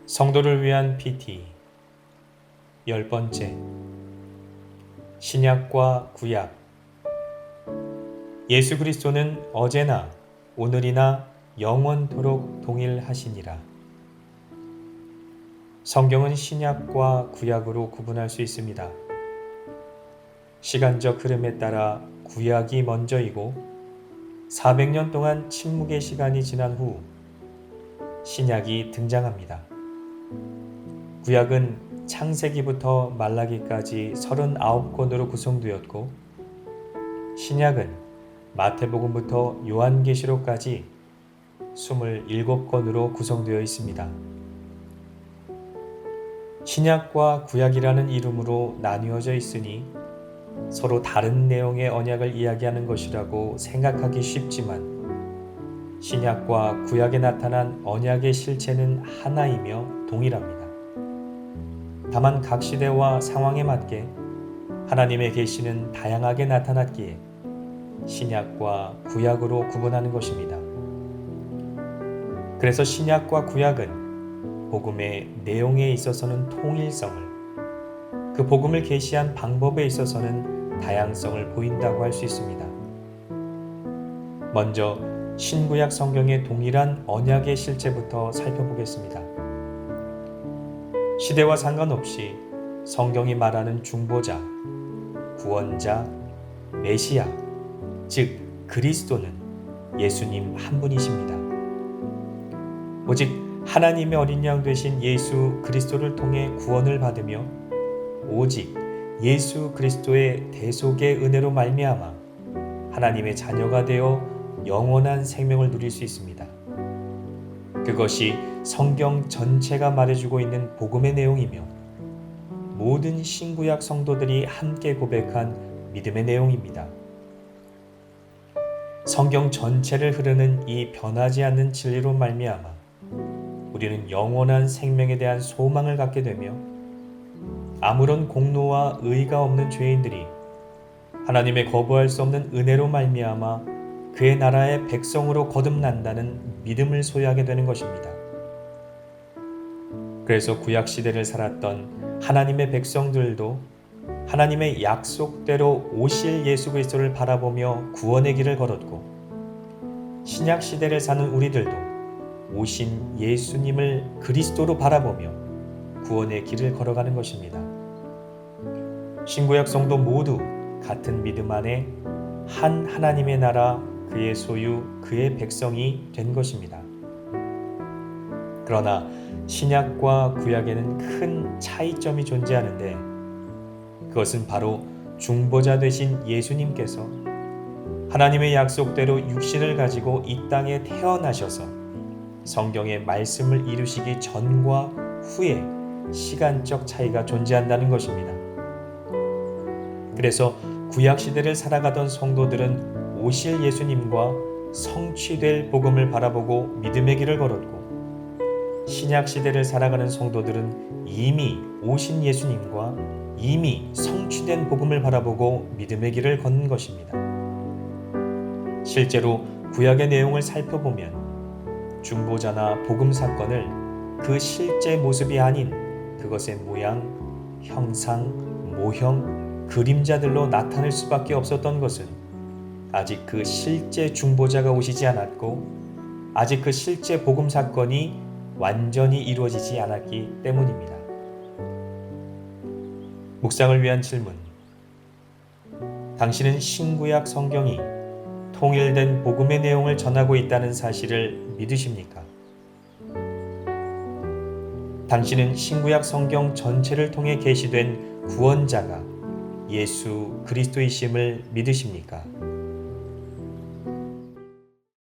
성도를 위한 PT 10번째 신약과 구약. 예수 그리스도는 어제나 오늘이나 영원토록 동일하시니라. 성경은 신약과 구약으로 구분할 수 있습니다. 시간적 흐름에 따라 구약이 먼저이고 400년 동안 침묵의 시간이 지난 후 신약이 등장합니다. 구약은 창세기부터 말라기까지 39권으로 구성되었고, 신약은 마태복음부터 요한계시록까지 27권으로 구성되어 있습니다. 신약과 구약이라는 이름으로 나뉘어져 있으니 서로 다른 내용의 언약을 이야기하는 것이라고 생각하기 쉽지만, 신약과 구약에 나타난 언약의 실체는 하나이며 동일합니다. 다만 각 시대와 상황에 맞게 하나님의 계시는 다양하게 나타났기에 신약과 구약으로 구분하는 것입니다. 그래서 신약과 구약은 복음의 내용에 있어서는 통일성을, 그 복음을 계시한 방법에 있어서는 다양성을 보인다고 할 수 있습니다. 먼저 신구약 성경의 동일한 언약의 실체부터 살펴보겠습니다. 시대와 상관없이 성경이 말하는 중보자, 구원자, 메시아, 즉 그리스도는 예수님 한 분이십니다. 오직 하나님의 어린 양 되신 예수 그리스도를 통해 구원을 받으며 오직 예수 그리스도의 대속의 은혜로 말미암아 하나님의 자녀가 되어 영원한 생명을 누릴 수 있습니다. 그것이 성경 전체가 말해주고 있는 복음의 내용이며 모든 신구약 성도들이 함께 고백한 믿음의 내용입니다. 성경 전체를 흐르는 이 변하지 않는 진리로 말미암아 우리는 영원한 생명에 대한 소망을 갖게 되며 아무런 공로와 의가 없는 죄인들이 하나님의 거부할 수 없는 은혜로 말미암아 그의 나라의 백성으로 거듭난다는 믿음을 소유하게 되는 것입니다. 그래서 구약 시대를 살았던 하나님의 백성들도 하나님의 약속대로 오실 예수 그리스도를 바라보며 구원의 길을 걸었고, 신약 시대를 사는 우리들도 오신 예수님을 그리스도로 바라보며 구원의 길을 걸어가는 것입니다. 신구약 성도 모두 같은 믿음 안에 한 하나님의 나라, 그의 소유, 그의 백성이 된 것입니다. 그러나 신약과 구약에는 큰 차이점이 존재하는데, 그것은 바로 중보자 되신 예수님께서 하나님의 약속대로 육신을 가지고 이 땅에 태어나셔서 성경의 말씀을 이루시기 전과 후에 시간적 차이가 존재한다는 것입니다. 그래서 구약 시대를 살아가던 성도들은 오실 예수님과 성취될 복음을 바라보고 믿음의 길을 걸었고, 신약 시대를 살아가는 성도들은 이미 오신 예수님과 이미 성취된 복음을 바라보고 믿음의 길을 걷는 것입니다. 실제로 구약의 내용을 살펴보면 중보자나 복음 사건을 그 실제 모습이 아닌 그것의 모양, 형상, 모형, 그림자들로 나타낼 수밖에 없었던 것은 아직 그 실제 중보자가 오시지 않았고 아직 그 실제 복음 사건이 완전히 이루어지지 않았기 때문입니다. 묵상을 위한 질문. 당신은 신구약 성경이 통일된 복음의 내용을 전하고 있다는 사실을 믿으십니까? 당신은 신구약 성경 전체를 통해 계시된 구원자가 예수 그리스도이심을 믿으십니까?